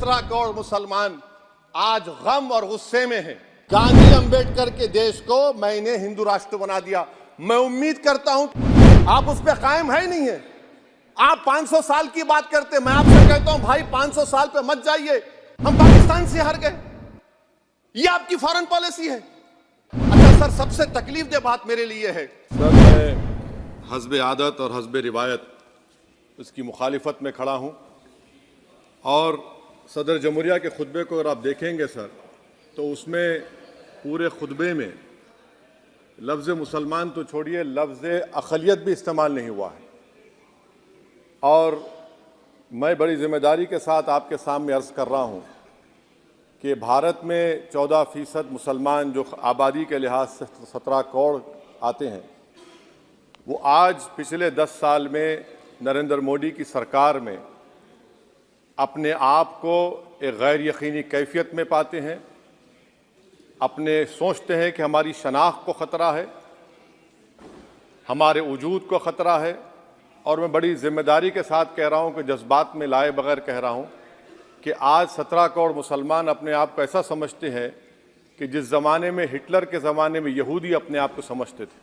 17 करोड़ मुसलमान आज गम और गुस्से में हैं। गांधी अंबेडकर के देश को मैंने हिंदू राष्ट्र बना दिया। मैं उम्मीद करता हूं आप उस पर कायम है नहीं है। आप 500 साल की बात करते, मैं आपसे कहता हूं भाई 500 साल पे मत जाइए, हम पाकिस्तान से हार गए। ये आपकी फॉरेन पॉलिसी है। अच्छा सर, सबसे तकलीफ दे बात मेरे लिए है सर, मैं हस्बे आदत और हस्बे रिवायत इसकी मुखालिफत में खड़ा हूं और सदर जमहूरिया के खुतबे को अगर आप देखेंगे सर, तो उसमें पूरे खुतबे में लफ्ज़ मुसलमान तो छोड़िए, लफ्ज़ अक़लियत भी इस्तेमाल नहीं हुआ है। और मैं बड़ी ज़िम्मेदारी के साथ आपके सामने अर्ज़ कर रहा हूँ कि भारत में 14% मुसलमान जो आबादी के लिहाज से 17 करोड़ आते हैं, वो आज पिछले 10 साल में नरेंद्र मोदी की सरकार में अपने आप को एक गैर यकीनी कैफियत में पाते हैं। अपने सोचते हैं कि हमारी शनाख्त को ख़तरा है, हमारे वजूद को ख़तरा है। और मैं बड़ी ज़िम्मेदारी के साथ कह रहा हूँ कि जज्बात में लाए बगैर कह रहा हूँ कि आज 17 करोड़ मुसलमान अपने आप को ऐसा समझते हैं कि जिस ज़माने में हिटलर के ज़माने में यहूदी अपने आप को समझते थे।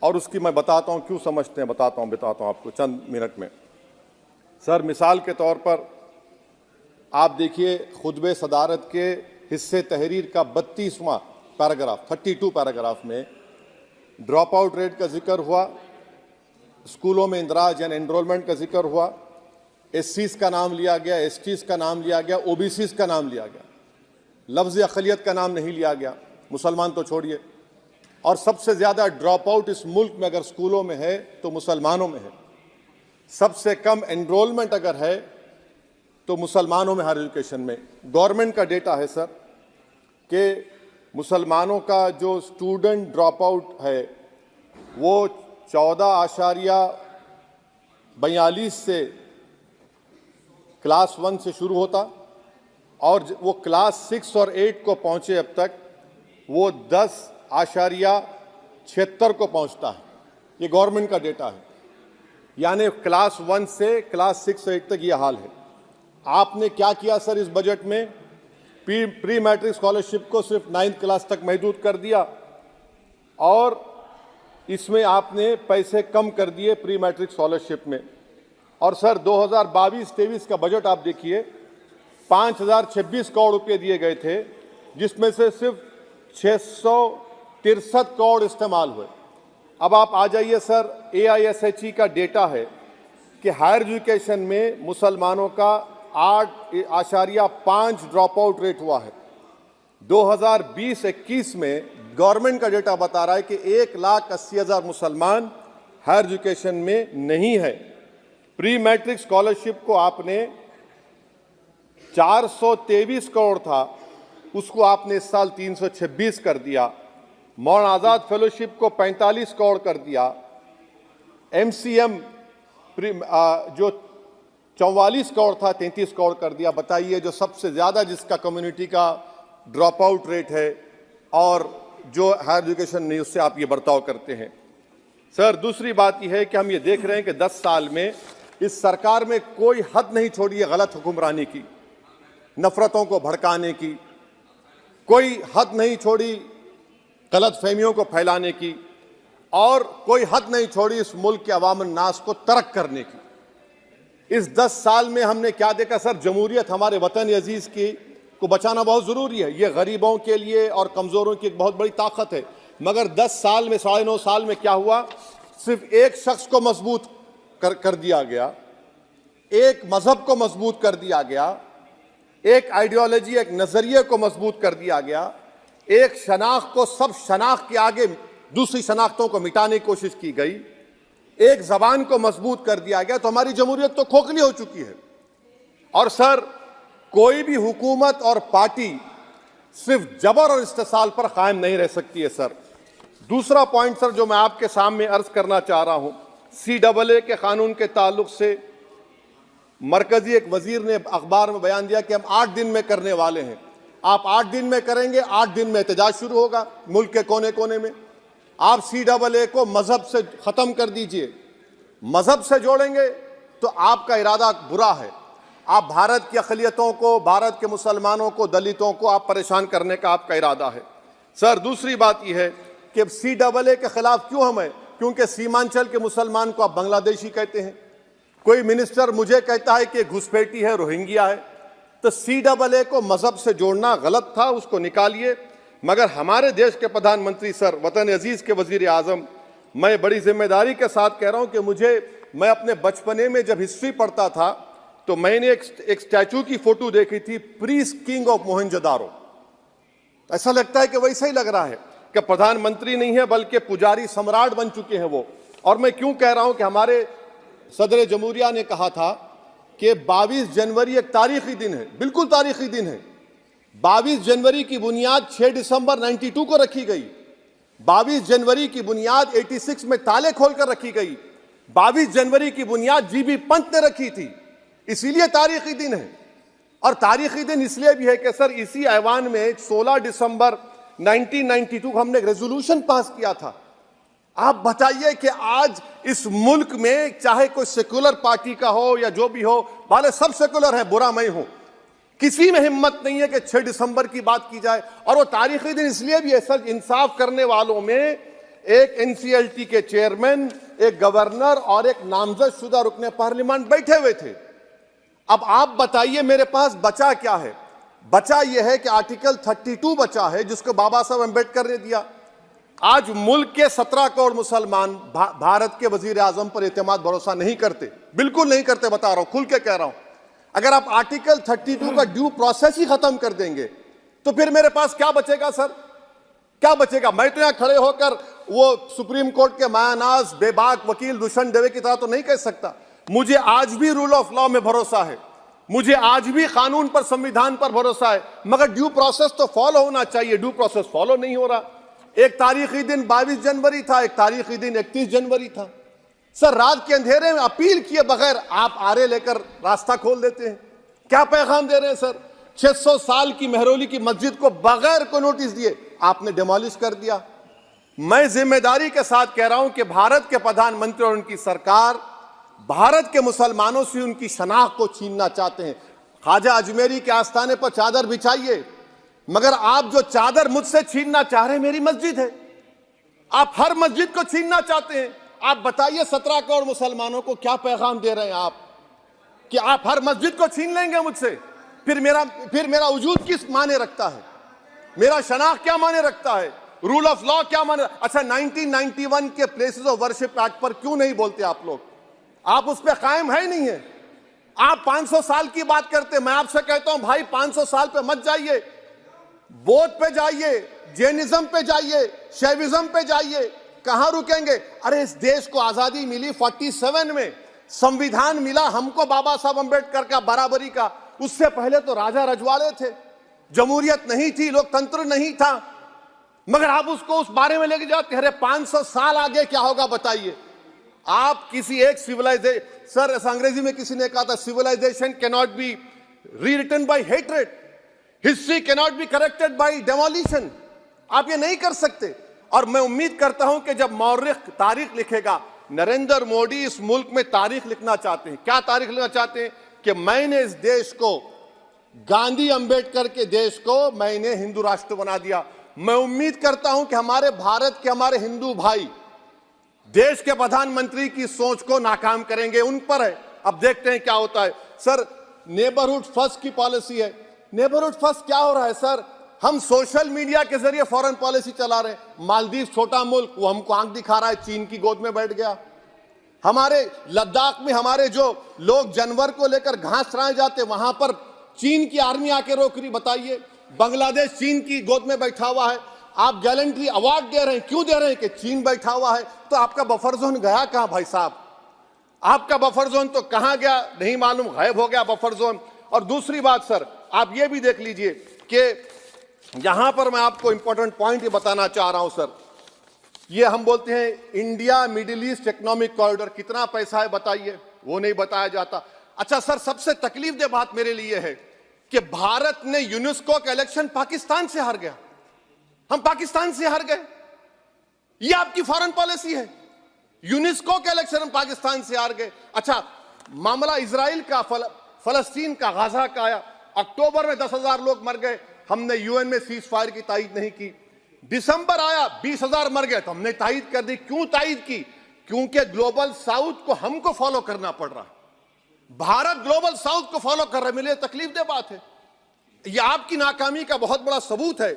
और उसकी मैं बताता हूँ क्यों समझते हैं, बताता हूँ आपको चंद मिनट में। सर, मिसाल के तौर पर आप देखिए खुतबे सदारत के हिस्से तहरीर का 32वां पैराग्राफ, 32 पैराग्राफ में ड्रॉप आउट रेट का जिक्र हुआ, स्कूलों में इंदराज यानी एनरोलमेंट का जिक्र हुआ, एससीज का नाम लिया गया, एसटीज का नाम लिया गया, ओबीसीज का नाम लिया गया, लफ्ज़ अक़लियत का नाम नहीं लिया गया, मुसलमान तो छोड़िए। और सबसे ज़्यादा ड्रॉप आउट इस मुल्क में अगर स्कूलों में है तो मुसलमानों में है। सबसे कम एनरोलमेंट अगर है तो मुसलमानों में हायर एजुकेशन में। गवर्नमेंट का डेटा है सर कि मुसलमानों का जो स्टूडेंट ड्रॉप आउट है वो 14.42 से क्लास 1 से शुरू होता और वो क्लास 6 और 8 को पहुंचे अब तक वो 10.76 को पहुंचता है। ये गवर्नमेंट का डेटा है, यानी क्लास 1 से क्लास 6 से 8 तक ये हाल है। आपने क्या किया सर इस बजट में? प्री मैट्रिक स्कॉलरशिप को सिर्फ 9th क्लास तक महदूद कर दिया और इसमें आपने पैसे कम कर दिए प्री मैट्रिक स्कॉलरशिप में। और सर 2022-23 का बजट आप देखिए, 5026 करोड़ रुपए दिए गए थे, जिसमें से सिर्फ 663 करोड़ इस्तेमाल हुए। अब आप आ जाइए सर, AISHE का डेटा है कि हायर एजुकेशन में मुसलमानों का 8.5 ड्रॉप आउट रेट हुआ है। 2020-21 में गवर्नमेंट का डेटा बता रहा है कि 1,80,000 मुसलमान हायर एजुकेशन में नहीं है। प्री मैट्रिक स्कॉलरशिप को आपने 423 करोड़ था, उसको आपने इस साल 326 कर दिया। मौन आज़ाद फेलोशिप को 45 करोड़ कर दिया। MCM जो 44 करोड़ था 33 करोड़ कर दिया। बताइए, जो सबसे ज़्यादा जिसका कम्युनिटी का ड्रॉप आउट रेट है और जो हायर एजुकेशन नहीं, उससे आप ये बर्ताव करते हैं। सर, दूसरी बात यह है कि हम ये देख रहे हैं कि 10 साल में इस सरकार में कोई हद नहीं छोड़ी है गलत हुक्मरानी की, नफरतों को भड़काने की, कोई हद नहीं छोड़ी गलत फहमियों को फैलाने की, और कोई हद नहीं छोड़ी इस मुल्क के अवाम नास को तर्क करने की। इस 10 साल में हमने क्या देखा सर? जमहूरियत हमारे वतन अजीज़ की को बचाना बहुत ज़रूरी है। ये गरीबों के लिए और कमज़ोरों की एक बहुत बड़ी ताकत है। मगर 10 साल में, 9.5 साल में क्या हुआ? सिर्फ एक शख्स को मजबूत कर दिया गया, एक मजहब को मजबूत कर दिया गया, एक आइडियोलॉजी, एक नज़रिए को मजबूत कर दिया गया, एक शनाख्त को सब शनाख्त के आगे दूसरी शनाख्तों को मिटाने की कोशिश की गई, एक ज़बान को मजबूत कर दिया गया। तो हमारी जमहूरियत तो खोखली हो चुकी है। और सर, कोई भी हुकूमत और पार्टी सिर्फ जबर और इस्तेसाल पर कायम नहीं रह सकती है सर। दूसरा पॉइंट सर जो मैं आपके सामने अर्ज करना चाह रहा हूं, CAA के कानून के ताल्लुक से मरकजी एक वजीर ने अखबार में बयान दिया कि हम 8 दिन में करने वाले हैं। आप 8 दिन में करेंगे, 8 दिन में एहतजाज शुरू होगा मुल्क के कोने कोने में। आप CAA को मजहब से ख़त्म कर दीजिए, मजहब से जोड़ेंगे तो आपका इरादा बुरा है। आप भारत की अक़लियतों को, भारत के मुसलमानों को, दलितों को आप परेशान करने का आपका इरादा है। सर, दूसरी बात यह है कि CAA के खिलाफ क्यों हम हैं? क्योंकि सीमांचल के मुसलमान को आप बांग्लादेशी कहते हैं। कोई मिनिस्टर मुझे कहता है कि घुसपैठी है, रोहिंग्या है। तो CAA को मजहब से जोड़ना गलत था, उसको निकालिए। मगर हमारे देश के प्रधानमंत्री सर, वतन अजीज के वजीर आजम, मैं बड़ी जिम्मेदारी के साथ कह रहा हूं कि मैं अपने बचपने में जब हिस्ट्री पढ़ता था तो मैंने एक स्टैचू की फोटो देखी थी, प्रीस्ट किंग ऑफ मोहनजोदारो। ऐसा लगता है कि वैसा ही लग रहा है कि प्रधानमंत्री नहीं है बल्कि पुजारी सम्राट बन चुके हैं वो। और मैं क्यों कह रहा हूं कि हमारे सदर जमहूरिया ने कहा था कि 22 जनवरी एक तारीखी दिन है, बिल्कुल तारीखी दिन है। 22 जनवरी की बुनियाद 6 दिसंबर 92 को रखी गई। 22 जनवरी की बुनियाद 86 में ताले खोलकर रखी गई। 22 जनवरी की बुनियाद जीबी पंत ने रखी थी, इसीलिए तारीखी दिन है। और तारीखी दिन इसलिए भी है कि सर, इसी ऐवान में 16 दिसंबर 1992 को हमने एक रेजोल्यूशन पास किया था। आप बताइए कि आज इस मुल्क में चाहे कोई सेकुलर पार्टी का हो या जो भी हो, वाले सब सेकुलर है, बुरा मैं हूं, किसी में हिम्मत नहीं है कि 6 दिसंबर की बात की जाए। और वो तारीखी दिन इसलिए भी है सर, इंसाफ करने वालों में एक NCLT के चेयरमैन, एक गवर्नर और एक नामजद-शुदा रुकने पार्लियामेंट बैठे हुए थे। अब आप बताइए मेरे पास बचा क्या है? बचा यह है कि आर्टिकल 32 बचा है, जिसको बाबा साहब अम्बेडकर ने दिया। आज मुल्क के 17 करोड़ मुसलमान भारत के वजीर आजम पर एतमाद भरोसा नहीं करते, बिल्कुल नहीं करते, बता रहा हूं, खुल के कह रहा हूं। अगर आप आर्टिकल 32 का ड्यू प्रोसेस ही खत्म कर देंगे तो फिर मेरे पास क्या बचेगा सर? क्या बचेगा? मैं तो यहां खड़े होकर वो सुप्रीम कोर्ट के मायानाज बेबाक वकील दुष्यंत दवे की तरह तो नहीं कह सकता। मुझे आज भी रूल ऑफ लॉ में भरोसा है, मुझे आज भी कानून पर, संविधान पर भरोसा है, मगर ड्यू प्रोसेस तो फॉलो होना चाहिए। ड्यू प्रोसेस फॉलो नहीं हो रहा। एक तारीखी दिन 22 जनवरी था, एक तारीखी दिन 31 जनवरी था। सर, रात के अंधेरे में अपील किए बगैर आप आरे लेकर रास्ता खोल देते हैं। क्या पैगाम दे रहे हैं सर? 600 साल की मेहरौली की मस्जिद को बगैर को नोटिस दिए आपने डिमोलिश कर दिया। मैं जिम्मेदारी के साथ कह रहा हूं कि भारत के प्रधानमंत्री और उनकी सरकार भारत के मुसलमानों से उनकी शनाख्त को छीनना चाहते हैं। ख्वाजा अजमेरी के आस्थाने पर चादर बिछाइए, मगर आप जो चादर मुझसे छीनना चाह रहे हैं, मेरी मस्जिद है, आप हर मस्जिद को छीनना चाहते हैं। आप बताइए 17 करोड़ मुसलमानों को क्या पैगाम दे रहे हैं आप कि आप हर मस्जिद को छीन लेंगे मुझसे? फिर मेरा वजूद किस माने रखता है? मेरा शनाख्त क्या माने रखता है? रूल ऑफ लॉ क्या माने? अच्छा, 1991 के प्लेसेस ऑफ वर्शिप एक्ट पर क्यों नहीं बोलते आप लोग? आप उस पर कायम है ही नहीं है। आप 500 साल की बात करते। मैं आपसे कहता हूं भाई, 500 साल पे मत जाइए, बौद्ध पे जाइए, जैनिज्म पे जाइए, शैविज्म पे जाइए, कहां रुकेंगे? अरे, इस देश को आजादी मिली 47 में, संविधान मिला हमको बाबा साहब अम्बेडकर का, बराबरी का। उससे पहले तो राजा रजवाड़े थे, जमहूरियत नहीं थी, लोकतंत्र नहीं था, मगर आप उसको उस बारे में लेके जाते। अरे 500 साल आगे क्या होगा बताइए? आप किसी एक सिविलाइजेशन, सर अंग्रेजी में किसी ने कहा था, civilisation can not be rewritten by hatred, history can not be corrected by demolition. आप ये नहीं कर सकते। और मैं उम्मीद करता हूं कि जब मौर्रिख तारीख लिखेगा, नरेंद्र मोदी इस मुल्क में तारीख लिखना चाहते हैं। क्या तारीख लिखना चाहते हैं? कि मैंने इस देश को, गांधी अंबेडकर के देश को मैंने हिंदू राष्ट्र बना दिया। मैं उम्मीद करता हूं कि हमारे भारत के हमारे हिंदू भाई देश के प्रधानमंत्री की सोच को नाकाम करेंगे। उन पर है, अब देखते हैं क्या होता है। सर, नेबरहुड फर्स्ट की पॉलिसी है। नेबरहुड फर्स्ट क्या हो रहा है सर? हम सोशल मीडिया के जरिए फॉरेन पॉलिसी चला रहे हैं। मालदीव छोटा मुल्क, वो हमको आंख दिखा रहा है, चीन की गोद में बैठ गया। हमारे लद्दाख में हमारे जो लोग जानवर को लेकर घास चराए जाते, वहां पर चीन की आर्मी आके रोक रही। बताइए, बांग्लादेश चीन की गोद में बैठा हुआ है। आप गैलेंट्री अवार्ड दे रहे हैं, क्यों दे रहे हैं? कि चीन बैठा हुआ है। तो आपका बफर जोन गया कहां भाई साहब? आपका बफर जोन तो कहां गया नहीं मालूम, गायब हो गया बफर जोन। और दूसरी बात सर, आप ये भी देख लीजिए कि यहां पर मैं आपको इंपॉर्टेंट पॉइंट ये बताना चाह रहा हूं सर। ये हम बोलते हैं India middle east economic corridor, कितना पैसा है बताइए? वो नहीं बताया जाता। अच्छा सर, सबसे तकलीफ दे बात मेरे लिए है कि भारत ने यूनेस्को का इलेक्शन पाकिस्तान से हार गया। हम पाकिस्तान से हार गए, ये आपकी फॉरेन पॉलिसी है। यूनेस्को के इलेक्शन हम पाकिस्तान से हार गए। अच्छा, मामला इजराइल का फलस्तीन का, गाजा का आया। अक्टूबर में 10,000 लोग मर गए, हमने यूएन में सीज फायर की तायीद नहीं की। दिसंबर आया, 20,000 मर गए, तो हमने तायीद कर दी। क्यों तायीद की? क्योंकि ग्लोबल साउथ को हमको फॉलो करना पड़ रहा है। भारत ग्लोबल साउथ को फॉलो कर रहे, मेरे लिए तकलीफदेह बात है। यह आपकी नाकामी का बहुत बड़ा सबूत है।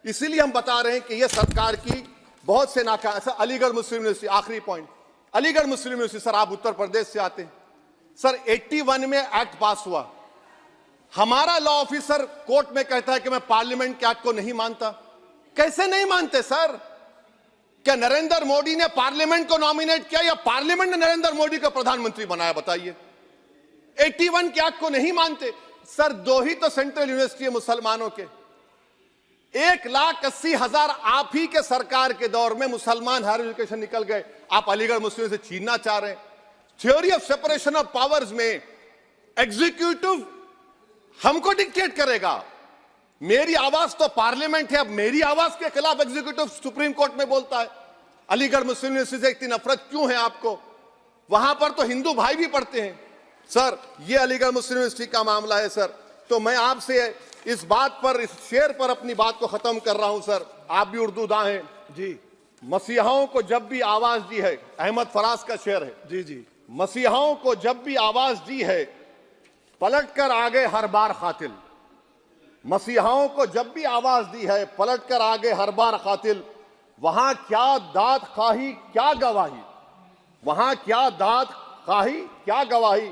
इसीलिए हम बता रहे हैं कि यह सरकार की बहुत से नाकाम। अलीगढ़ मुस्लिम यूनिवर्सिटी, आखिरी पॉइंट, अलीगढ़ मुस्लिम यूनिवर्सिटी। सर, आप उत्तर प्रदेश से आते हैं। सर, 81 में एक्ट पास हुआ। हमारा लॉ ऑफिसर कोर्ट में कहता है कि मैं पार्लियामेंट के एक्ट को नहीं मानता। कैसे नहीं मानते सर? क्या नरेंद्र मोदी ने पार्लियामेंट को नॉमिनेट किया या पार्लियामेंट ने नरेंद्र मोदी को प्रधानमंत्री बनाया? बताइए। 81 के एक्ट को नहीं मानते। सर, 2 ही तो सेंट्रल यूनिवर्सिटी है मुसलमानों के। 1,80,000 आप ही के सरकार के दौर में मुसलमान हायर एजुकेशन निकल गए। आप अलीगढ़ मुस्लिम से छीनना चाह रहे हैं। Theory of separation of powers में एग्जीक्यूटिव हमको डिक्टेट करेगा। मेरी आवाज तो पार्लियामेंट है, अब मेरी आवाज के खिलाफ एग्जीक्यूटिव सुप्रीम कोर्ट में बोलता है। अलीगढ़ मुस्लिम यूनिवर्सिटी से इतनी नफरत क्यों है आपको? वहां पर तो हिंदू भाई भी पढ़ते हैं। सर, ये अलीगढ़ मुस्लिम यूनिवर्सिटी का मामला है सर। तो मैं आपसे इस बात पर, इस शेर पर अपनी बात को खत्म कर रहा हूं सर। आप भी उर्दू दां हैं जी। मसीहाओं को जब भी आवाज दी है, अहमद फराज का शेर है जी जी, मसीहाओं को जब भी आवाज दी है, पलट कर आगे हर बार कातिल। मसीहाओं को जब भी आवाज दी है, पलट कर आगे हर बार कातिल। वहां क्या दाद खाही क्या गवाही, वहां क्या दाद खाही क्या गवाही,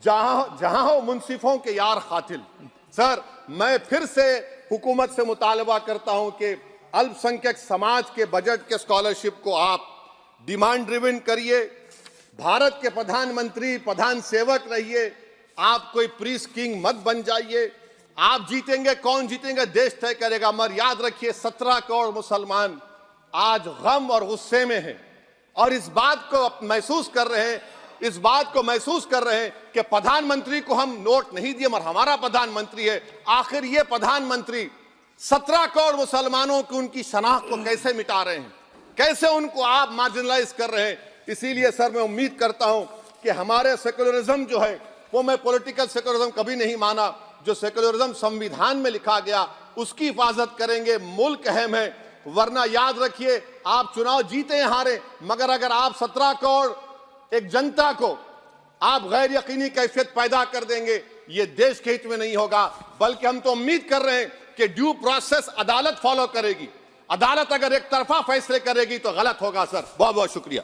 जहां हो मुंसिफों के यार कातिल। सर, मैं फिर से हुकूमत से मुतालबा करता हूं कि अल्पसंख्यक समाज के बजट के स्कॉलरशिप को आप डिमांड ड्रिवन करिए। भारत के प्रधानमंत्री, प्रधान सेवक रहिए। आप कोई प्रीस किंग मत बन जाइए। आप जीतेंगे, कौन जीतेंगे देश तय करेगा। मगर याद रखिए, 17 करोड़ मुसलमान आज गम और गुस्से में हैं और इस बात को महसूस कर रहे हैं, इस बात को महसूस कर रहे हैं कि प्रधानमंत्री को हम नोट नहीं दिए मगर हमारा प्रधानमंत्री है। आखिर ये प्रधानमंत्री 17 करोड़ मुसलमानों की उनकी शनाख्त को कैसे मिटा रहे हैं, कैसे उनको आप मार्जिनलाइज कर रहे हैं। इसीलिए सर, मैं उम्मीद करता हूं कि हमारे सेकुलरिज्म जो है, वो मैं पॉलिटिकल सेकुलरिज्म कभी नहीं माना। जो सेकुलरिज्म संविधान में लिखा गया उसकी हिफाजत करेंगे। मुल्क अहम है, वरना याद रखिए, आप चुनाव जीते हैं हारे, मगर अगर आप 17 करोड़ एक जनता को आप गैर यकीनी कैफियत पैदा कर देंगे, ये देश के हित में नहीं होगा। बल्कि हम तो उम्मीद कर रहे हैं कि ड्यू प्रोसेस अदालत फॉलो करेगी। अदालत अगर एक तरफा फैसले करेगी तो गलत होगा। सर, बहुत बहुत शुक्रिया।